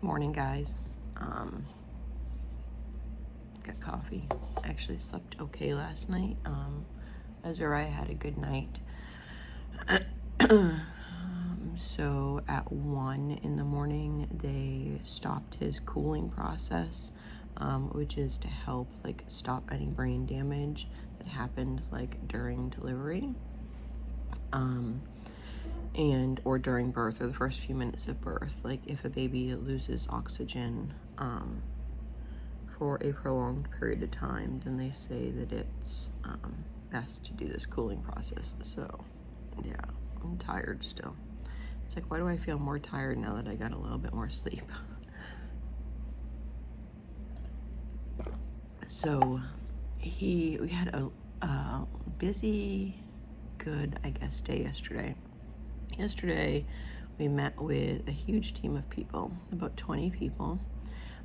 Morning, guys. Got coffee. Actually slept okay last night. Azariah had a good night. So at 1 in the morning, they stopped his cooling process, which is to help stop any brain damage that happened during delivery. And or during birth, or the first few minutes of birth. If a baby loses oxygen for a prolonged period of time, then they say that it's best to do this cooling process. So yeah, I'm tired still. It's like, why do I feel more tired now that I got a little bit more sleep? So we had a busy, good, I guess, day yesterday. Yesterday, we met with a huge team of people, about 20 people.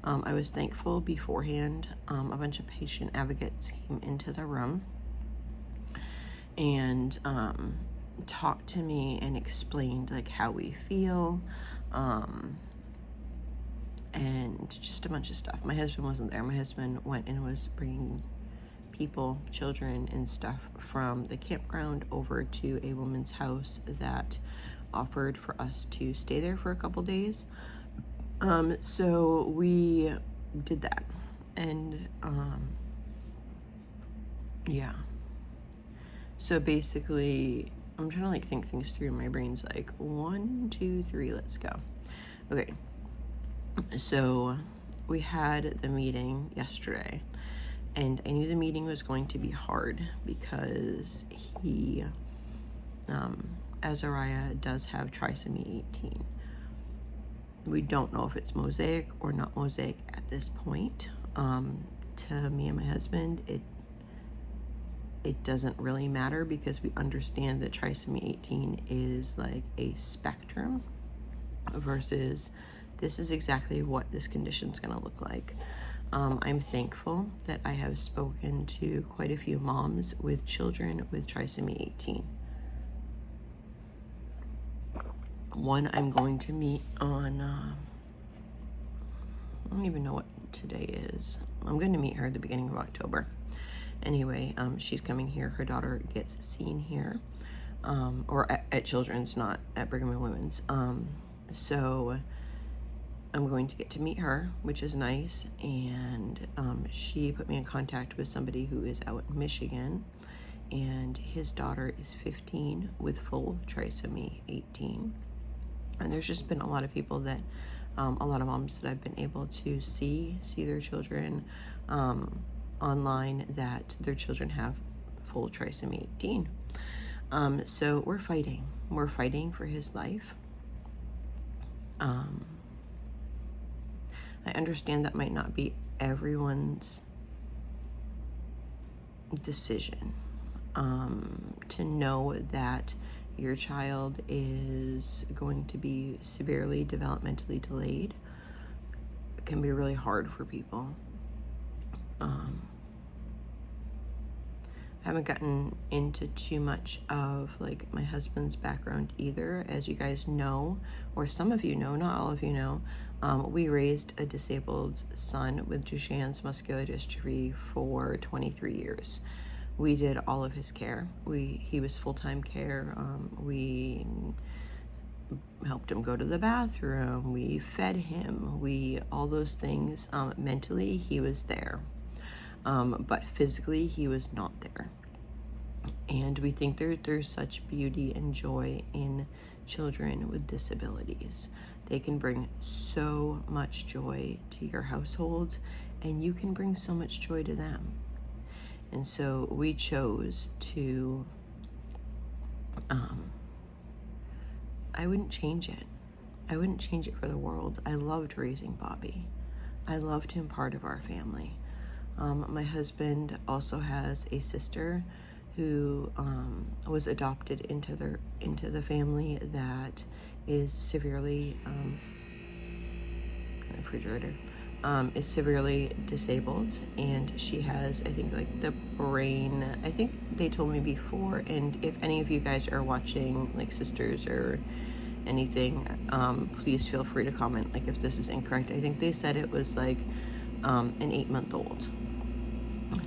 I was thankful beforehand. A bunch of patient advocates came into the room and talked to me and explained how we feel, and just a bunch of stuff. My husband wasn't there. My husband went and was bringing people, children and stuff from the campground over to a woman's house that offered for us to stay there for a couple days. So we did that, and yeah. So basically, I'm trying to think things through. My brain's like 1, 2, 3, let's go. Okay. So we had the meeting yesterday, and I knew the meeting was going to be hard because Azariah does have trisomy 18. We don't know if it's mosaic or not mosaic at this point. To me and my husband, it doesn't really matter because we understand that trisomy 18 is like a spectrum versus this is exactly what this condition is going to look like. I'm thankful that I have spoken to quite a few moms with children with trisomy 18. One I'm going to meet on, I don't even know what today is. I'm going to meet her at the beginning of October. Anyway, she's coming here. Her daughter gets seen here, or at Children's, not at Brigham and Women's. So I'm going to get to meet her, which is nice. And she put me in contact with somebody who is out in Michigan, and his daughter is 15 with full trisomy 18. And there's just been a lot of people that, a lot of moms that I've been able to see their children online that their children have full trisomy 18. So we're fighting. We're fighting for his life. I understand that might not be everyone's decision. To know that your child is going to be severely developmentally delayed can be really hard for people. I haven't gotten into too much of my husband's background either. As you guys know, or some of you know, not all of you know, we raised a disabled son with Duchenne's muscular dystrophy for 23 years. We did all of his care. He was full-time care. We helped him go to the bathroom. We fed him. All those things. Mentally, he was there. But physically, he was not there. And we think there's such beauty and joy in children with disabilities. They can bring so much joy to your household, and you can bring so much joy to them. And so we chose to, I wouldn't change it. I wouldn't change it for the world. I loved raising Bobby. I loved him part of our family. My husband also has a sister who was adopted into the family that is severely refrigerator is severely disabled, and she has, I think, the brain, I think they told me before, and if any of you guys are watching Sisters or anything, please feel free to comment, like, if this is incorrect. I think they said it was like an 8-month-old.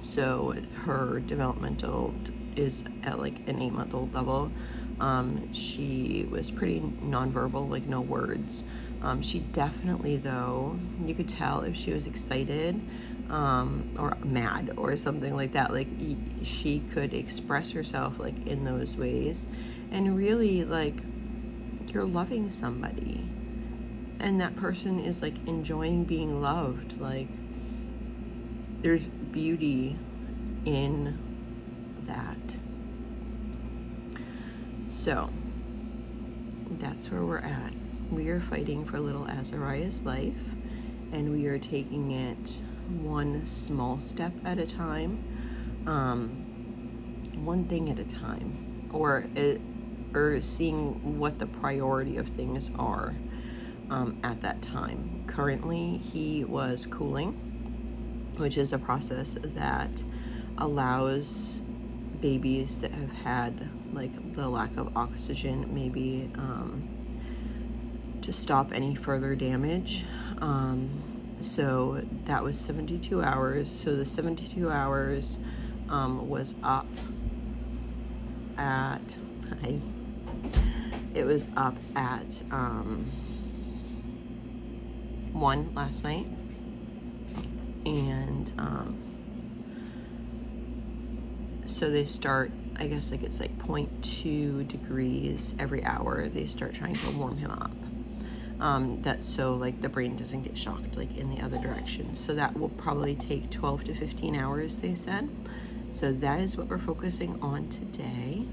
So her developmental is at like an 8-month-old level. She was pretty nonverbal, like no words. She definitely, though, you could tell if she was excited or mad or something like that. Like she could express herself like in those ways, and really, like, you're loving somebody and that person is like enjoying being loved. Like there's beauty in that. So that's where we're at. We are fighting for little Azariah's life, and we are taking it one small step at a time, one thing at a time, or seeing what the priority of things are at that time. Currently, he was cooling, which is a process that allows babies that have had like the lack of oxygen maybe to stop any further damage. So that was 72 hours. So the 72 hours was up at, it was up at 1 last night. And so they start, I guess like it's like 0.2 degrees every hour. They start trying to warm him up. That's so like the brain doesn't get shocked like in the other direction. So that will probably take 12 to 15 hours, they said. So that is what we're focusing on today.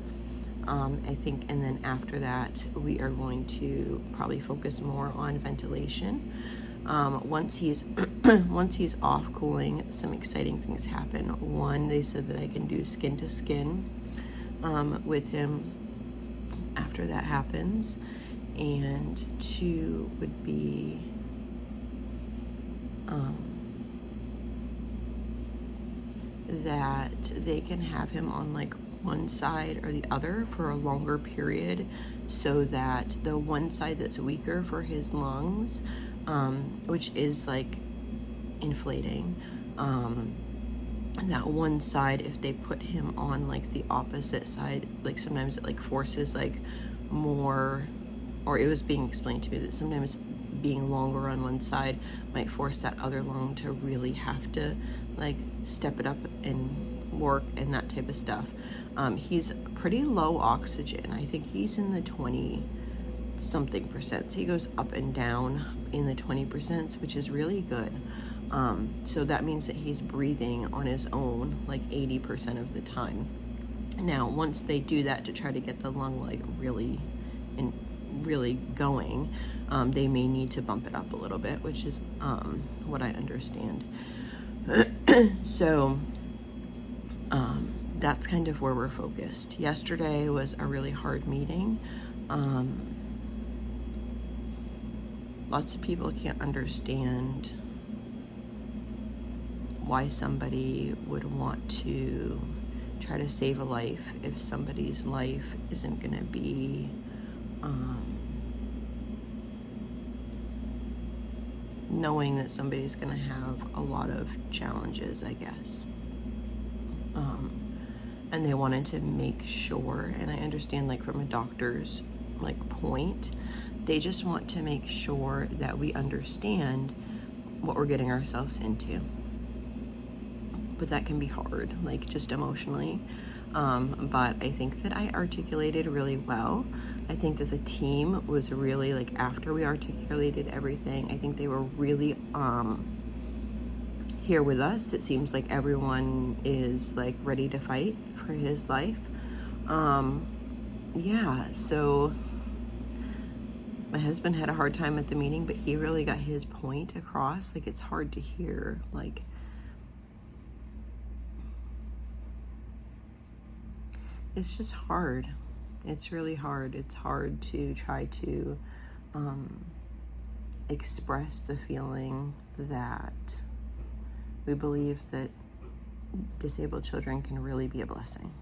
I think, and then after that, we are going to probably focus more on ventilation. Once he's once he's off cooling, some exciting things happen. One, they said that I can do skin to skin with him after that happens. And 2 would be that they can have him on like one side or the other for a longer period, so that the one side that's weaker for his lungs, which is like inflating, that one side, if they put him on like the opposite side, like sometimes it like forces like more, or it was being explained to me that sometimes being longer on one side might force that other lung to really have to like step it up and work and that type of stuff. He's pretty low oxygen. I think he's in the 20 something percent. So he goes up and down in the 20%, which is really good. So that means that he's breathing on his own like 80% of the time. Now, once they do that to try to get the lung like really going, they may need to bump it up a little bit, which is what I understand. So that's kind of where we're focused. Yesterday was a really hard meeting. Lots of people can't understand why somebody would want to try to save a life if somebody's life isn't going to be knowing that somebody's going to have a lot of challenges, I guess. And they wanted to make sure, and I understand like from a doctor's like point, they just want to make sure that we understand what we're getting ourselves into. But that can be hard, like just emotionally. But I think that I articulated really well. I think that the team was really, like, after we articulated everything, I think they were really here with us. It seems like everyone is like ready to fight for his life. Yeah, so my husband had a hard time at the meeting, but he really got his point across. Like, it's hard to hear, like, it's just hard. It's really hard. It's hard to try to express the feeling that we believe that disabled children can really be a blessing.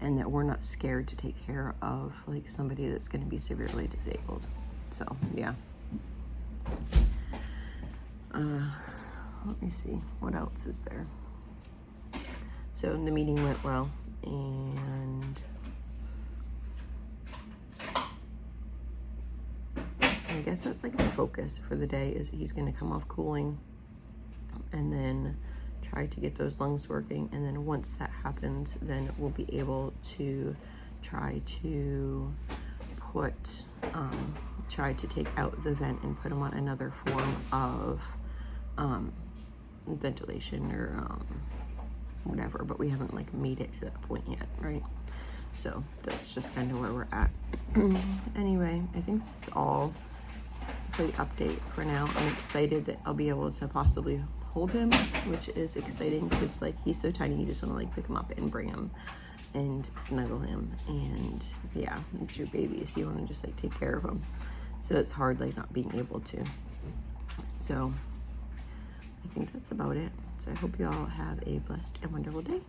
and that we're not scared to take care of like somebody that's going to be severely disabled. So yeah. Let me see, what else is there? So the meeting went well, and I guess that's like the focus for the day, is he's going to come off cooling and then try to get those lungs working. And then once that happens, then we'll be able to try to take out the vent and put him on another form of ventilation or whatever, but we haven't like made it to that point yet, right? So that's just kind of where we're at. Anyway, I think that's all for the update for now. I'm excited that I'll be able to possibly hold him, which is exciting because like he's so tiny, you just want to like pick him up and bring him and snuggle him, and yeah, it's your baby, so you want to just like take care of him. So it's hard like not being able to. So I think that's about it. So I hope you all have a blessed and wonderful day.